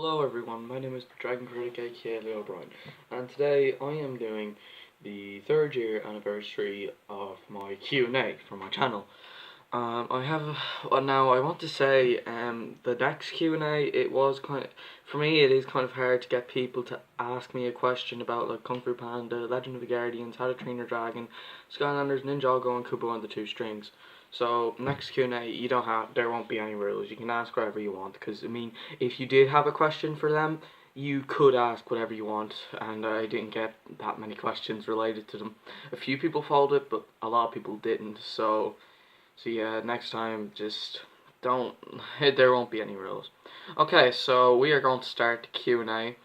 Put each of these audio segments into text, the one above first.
Hello everyone, my name is Dragon Critic aka Leo O'Brien, and today I am doing the 3rd year anniversary of my Q&A for my channel. I have, now I want to say, the next Q&A, it was for me it is kind of hard to get people to ask me a question about like Kung Fu Panda, Legend of the Guardians, How to Train Your Dragon, Skylanders, Ninjago and Kubo and the Two Strings. So next Q&A, there won't be any rules. You can ask whatever you want, because I mean, if you did have a question for them, you could ask whatever you want, and I didn't get that many questions related to them. A few people followed it, but a lot of people didn't. So yeah, next time just don't. There won't be any rules. Okay, so we are going to start the Q&A,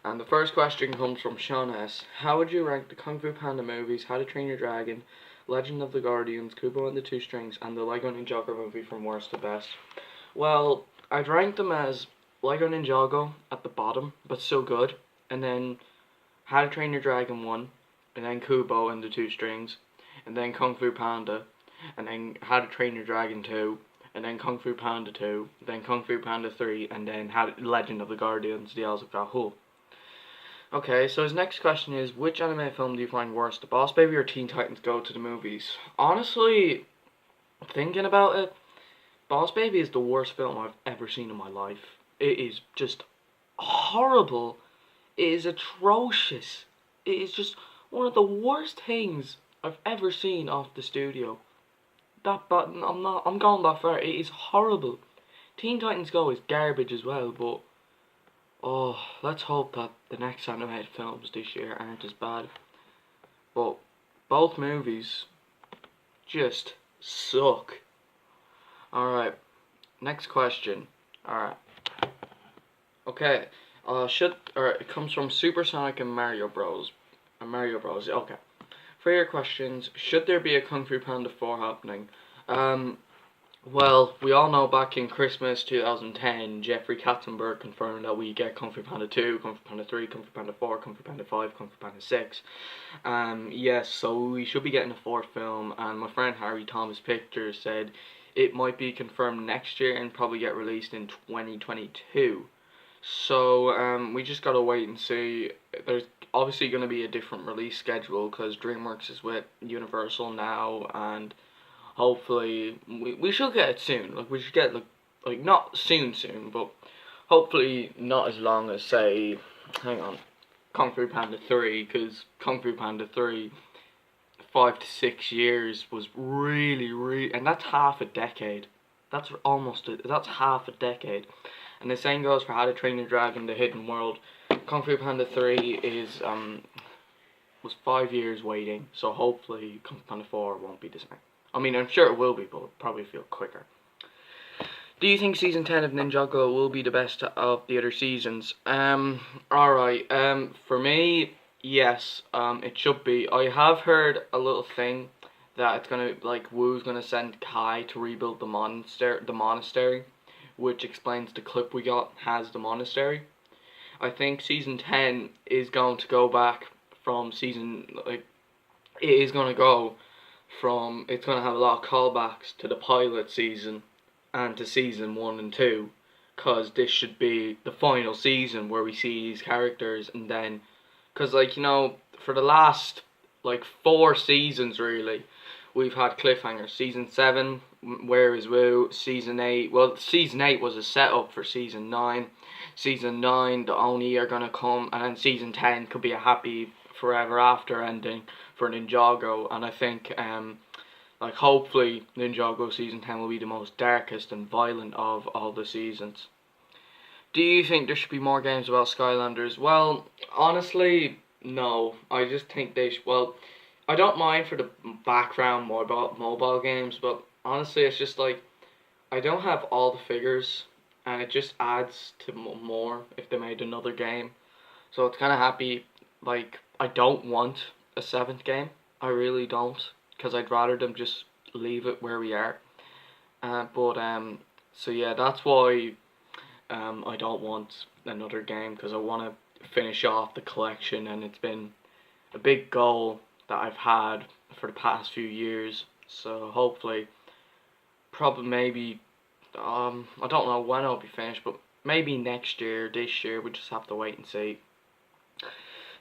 and the first question comes from Sean S. How would you rank the Kung Fu Panda movies, How to Train Your Dragon, Legend of the Guardians, Kubo and the Two Strings, and the Lego Ninjago movie from worst to best? Well, I'd rank them as Lego Ninjago at the bottom, but still good, and then How to Train Your Dragon 1, and then Kubo and the Two Strings, and then Kung Fu Panda, and then How to Train Your Dragon 2, and then Kung Fu Panda 2, then Kung Fu Panda 3, and then Legend of the Guardians, The Isles of Gahul. Okay, so his next question is, which anime film do you find worse, The Boss Baby or Teen Titans Go to the Movies? Honestly, thinking about it, Boss Baby is the worst film I've ever seen in my life. It is just horrible. It is atrocious. It is just one of the worst things I've ever seen off the studio. But I'm going that far. It is horrible. Teen Titans Go is garbage as well, but oh, let's hope that the next animated films this year aren't as bad. But both movies just suck. Alright, next question. Alright. Okay. It comes from Supersonic and Mario Bros. Okay. For your questions, should there be a Kung Fu Panda 4 happening? Well, we all know back in Christmas 2010, Jeffrey Katzenberg confirmed that we get Kung Fu Panda 2, Kung Fu Panda 3, Kung Fu Panda 4, Kung Fu Panda 5, Kung Fu Panda 6. Yes, so we should be getting a 4th film, and my friend Harry Thomas Pictures said it might be confirmed next year and probably get released in 2022. So, we just gotta wait and see. There's obviously gonna be a different release schedule, because DreamWorks is with Universal now, and hopefully we should get it soon. Like, we should get like not soon, but hopefully not as long as, say, hang on, Kung Fu Panda 3, because Kung Fu Panda 3, 5 to 6 years was really, and that's half a decade. That's half a decade. And the same goes for How to Train Your Dragon: The Hidden World. Kung Fu Panda 3 was 5 years waiting, so hopefully Kung Fu Panda 4 won't be the same. I mean, I'm sure it will be, but it'll probably feel quicker. Do you think season 10 of Ninjago will be the best of the other seasons? Alright, for me, yes, it should be. I have heard a little thing that it's gonna, like, Wu's gonna send Kai to rebuild the monastery, which explains the clip we got has the monastery. I think season 10 is going to go back from season, like, it's going to have a lot of callbacks to the pilot season and to season 1 and 2, because this should be the final season where we see these characters, and then, because, like, you know, for the last, like, 4 seasons, really, we've had cliffhangers. Season 7, Where is Wu? Season 8, well, Season 8 was a setup for Season 9. Season 9, the Oni are gonna come, and then Season 10 could be a happy forever after ending for Ninjago, and I think, like, hopefully Ninjago Season 10 will be the most darkest and violent of all the seasons. Do you think there should be more games about Skylanders? Well, honestly, no. I just think well, I don't mind for the background mobile games, but honestly, it's just like, I don't have all the figures, and it just adds to more if they made another game. So it's kind of happy, like, I don't want a 7th game. I really don't, because I'd rather them just leave it where we are. So yeah, that's why I don't want another game, because I want to finish off the collection, and it's been a big goal that I've had for the past few years. So hopefully, probably maybe, I don't know when I'll be finished, but maybe next year, this year, we just have to wait and see.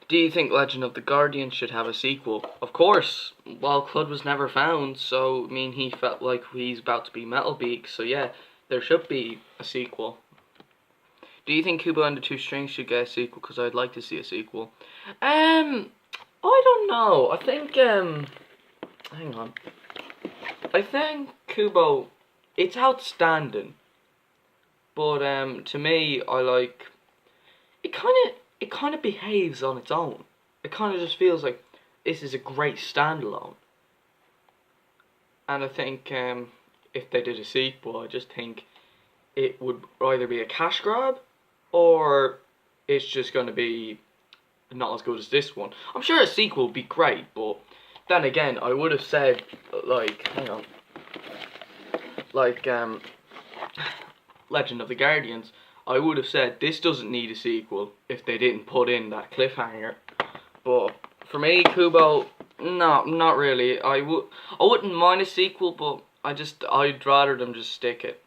Do you think Legend of the Guardian should have a sequel? Of course. Well, Clud was never found, so I mean he felt like he's about to be Metal Beak, so yeah, there should be a sequel. Do you think Kubo and the Two Strings should get a sequel? Because I'd like to see a sequel. I don't know. I think hang on. I think Kubo, it's outstanding, but to me, I like it. It kind of behaves on its own. It kind of just feels like this is a great standalone. And I think if they did a sequel, I just think it would either be a cash grab or it's just going to be not as good as this one. I'm sure a sequel would be great, but then again, I would have said, like, hang on, like, Legend of the Guardians, I would have said this doesn't need a sequel if they didn't put in that cliffhanger. But for me, Kubo, no, not really. I wouldn't mind a sequel, but I'd rather them just stick it.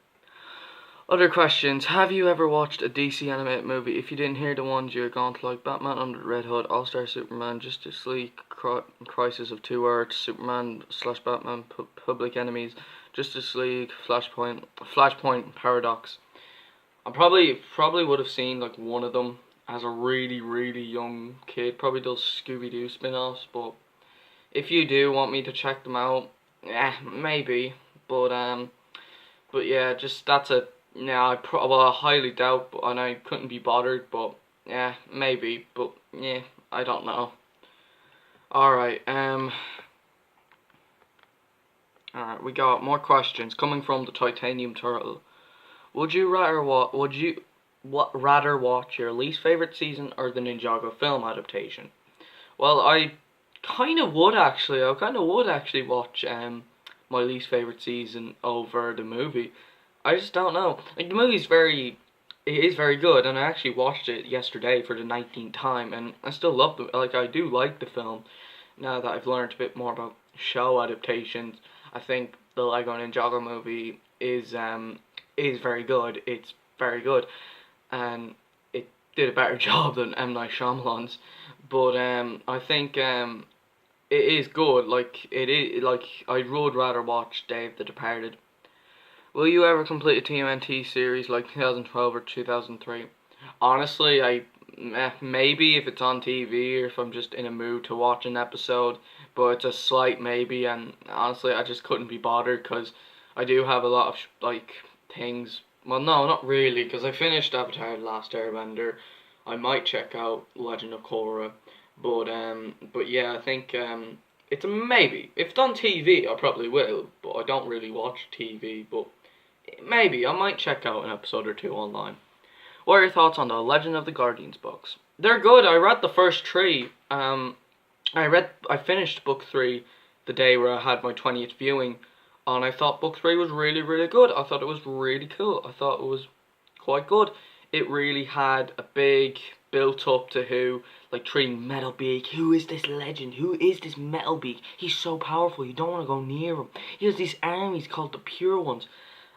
Other questions. Have you ever watched a DC animated movie? If you didn't hear the ones you're going to like: Batman Under the Red Hood, All-Star Superman, Justice League, Crisis of Two Earths, Superman / Batman, Public Enemies, Justice League, Flashpoint Paradox. I probably would have seen like one of them as a really young kid. Probably those Scooby-Doo spin-offs, but if you do want me to check them out, maybe. But yeah, just that's a I highly doubt, and I couldn't be bothered. But yeah, maybe. But yeah, I don't know. Alright, alright, we got more questions coming from the Titanium Turtle. Would you rather watch your least favorite season or the Ninjago film adaptation? Well, I kind of would actually. I kind of would actually watch my least favorite season over the movie. I just don't know. Like, the movie's it is very good, and I actually watched it yesterday for the 19th time, and I still love it. Like, I do like the film. Now that I've learned a bit more about show adaptations, I think the Lego Ninjago movie is very good. It's very good, and it did a better job than M. Night Shyamalan's. But I think it is good. Like, it is, like, I would rather watch Dave the Departed. Will you ever complete a TMNT series like 2012 or 2003? Honestly, maybe if it's on TV or if I'm just in a mood to watch an episode, but it's a slight maybe, and honestly I just couldn't be bothered because I do have a lot of like things. Well, no, not really, because I finished Avatar: The Last Airbender. I might check out Legend of Korra, but yeah, I think it's a maybe. If it's on TV, I probably will, but I don't really watch TV, but maybe I might check out an episode or two online. What are your thoughts on the Legend of the Guardians books? They're good. I read the first 3. I finished book 3 the day where I had my 20th viewing, and I thought book 3 was really good. I thought it was really cool. I thought it was quite good. It really had a big built up to who, like, treating Metal Beak. Who is this legend? Who is this Metal Beak? He's so powerful, you don't want to go near him. He has these armies called the Pure Ones.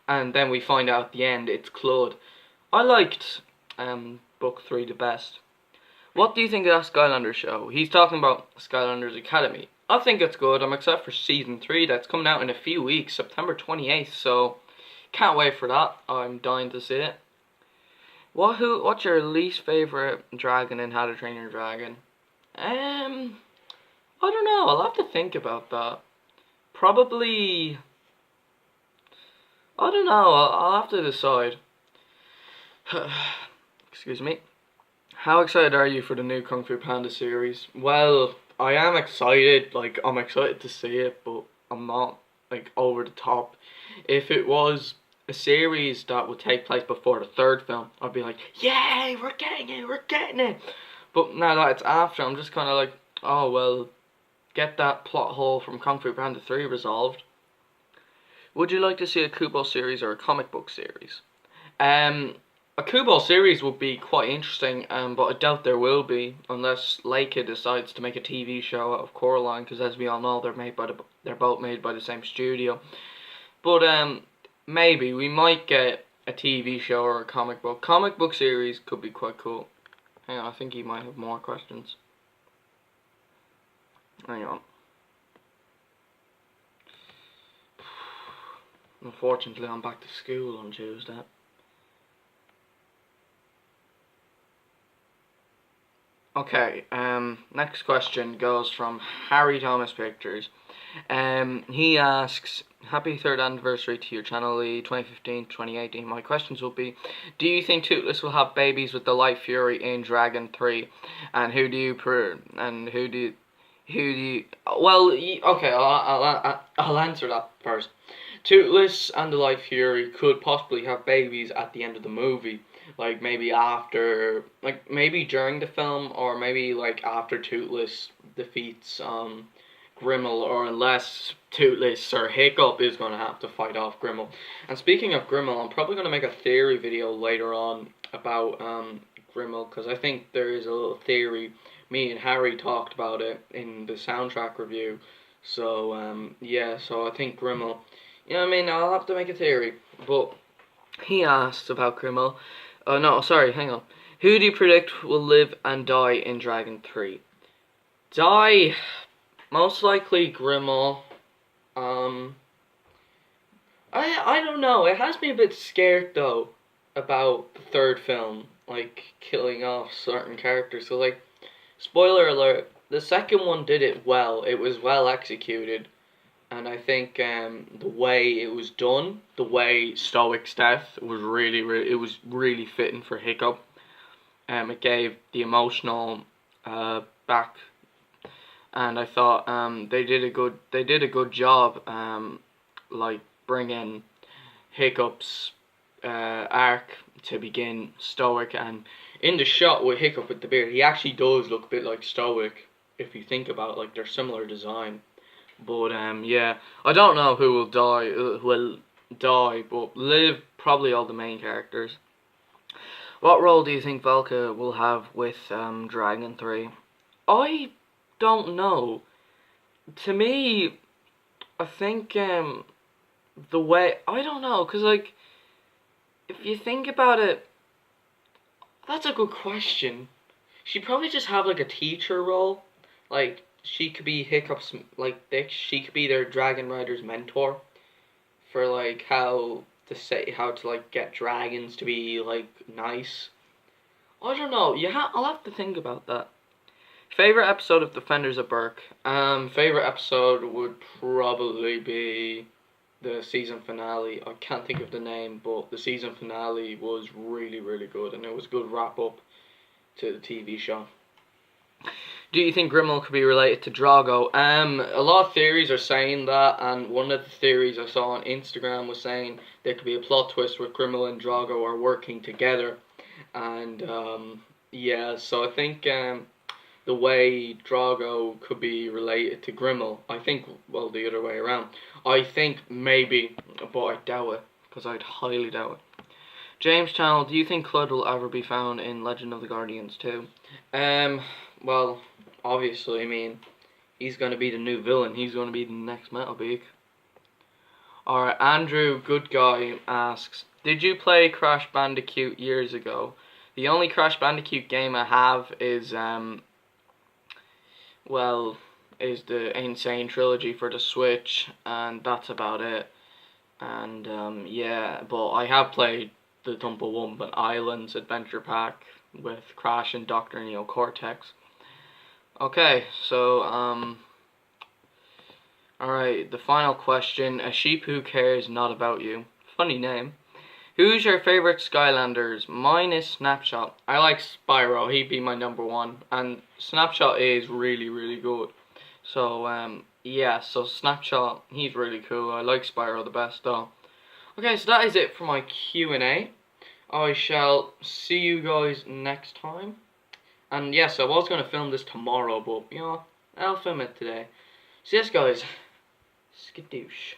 And then we find out at the end it's Clud. I liked book 3 the best. What do you think of that Skylanders show? He's talking about Skylanders Academy. I think it's good. I'm excited for season 3 that's coming out in a few weeks, September 28th, so can't wait for that. I'm dying to see it. What's your least favourite dragon in How to Train Your Dragon? I don't know. I'll have to think about that. Probably, I don't know. I'll have to decide. Excuse me. How excited are you for the new Kung Fu Panda series? Well, I am excited. Like, I'm excited to see it, but I'm not, like, over the top. If it was a series that would take place before the 3rd film, I'd be like, yay, we're getting it. But now that it's after, I'm just kind of like, oh, well, get that plot hole from Kung Fu Panda 3 resolved. Would you like to see a Kubo series or a comic book series? A Kubo series would be quite interesting, but I doubt there will be, unless Leica decides to make a TV show out of Coraline, because as we all know, they're both made by the same studio. But maybe we might get a TV show or a comic book. Comic book series could be quite cool. Hang on, I think he might have more questions. Hang on. Unfortunately, I'm back to school on Tuesday. Okay, next question goes from Harry Thomas Pictures. He asks, happy 3rd anniversary to your channel, the 2015-2018. My questions will be, do you think Toothless will have babies with the Light Fury in Dragon 3? And who do you well, okay, I'll answer that first. Toothless and the Light Fury could possibly have babies at the end of the movie. Like, maybe after, like, maybe during the film, or maybe, like, after Toothless defeats, Grimmel, or unless Toothless or Hiccup is going to have to fight off Grimmel. And speaking of Grimmel, I'm probably going to make a theory video later on about, Grimmel, because I think there is a little theory. Me and Harry talked about it in the soundtrack review. So, yeah, so I think Grimmel, you know what I mean, I'll have to make a theory. But he asked about Grimmel. No, sorry, hang on. Who do you predict will live and die in Dragon 3? Die, most likely Grimmel. I don't know. It has me a bit scared, though, about the 3rd film, like, killing off certain characters. So, like, spoiler alert, the 2nd one did it well. It was well executed. And I think the way it was done, the way Stoic's death was really fitting for Hiccup. It gave the emotional back, and I thought they did a good job, like bringing Hiccup's arc to begin Stoic. And in the shot with Hiccup with the beard, he actually does look a bit like Stoic if you think about it. Like, they're similar design. But yeah, I don't know who will die, but live probably all the main characters. What role do you think Velka will have with Dragon 3? I don't know. To me, I think the way, I don't know, cause like, if you think about it, that's a good question. She'd probably just have like a teacher role, like. She could be Hiccup's, like, she could be their Dragon Rider's mentor for, like, how to, like, get dragons to be, like, nice. I don't know, I'll have to think about that. Favorite episode of Defenders of Berk? Favorite episode would probably be the season finale. I can't think of the name, but the season finale was really, really good, and it was a good wrap-up to the TV show. Do you think Grimmel could be related to Drago? A lot of theories are saying that, and one of the theories I saw on Instagram was saying there could be a plot twist where Grimmel and Drago are working together. And, yeah, so I think the way Drago could be related to Grimmel, I think, well, the other way around. I think maybe, but I doubt it, because I'd highly doubt it. James Channel, do you think Cludd will ever be found in Legend of the Guardians 2? Well, obviously, I mean, he's going to be the new villain. He's going to be the next Metal Beak. Alright, Andrew, good guy, asks, did you play Crash Bandicoot years ago? The only Crash Bandicoot game I have is, well, is the Insane Trilogy for the Switch, and that's about it. And, yeah, but I have played the Thumpawumpa Islands Adventure Pack with Crash and Dr. Neo Cortex. Okay, so, alright, the final question. A sheep who cares not about you. Funny name. Who's your favourite Skylanders? Mine is Snapshot. I like Spyro. He'd be my #1. And Snapshot is really, really good. So, yeah, so Snapshot, he's really cool. I like Spyro the best, though. Okay, so that is it for my Q&A. I shall see you guys next time. And yes, I was going to film this tomorrow, but, you know, I'll film it today. So yes, guys, skadoosh.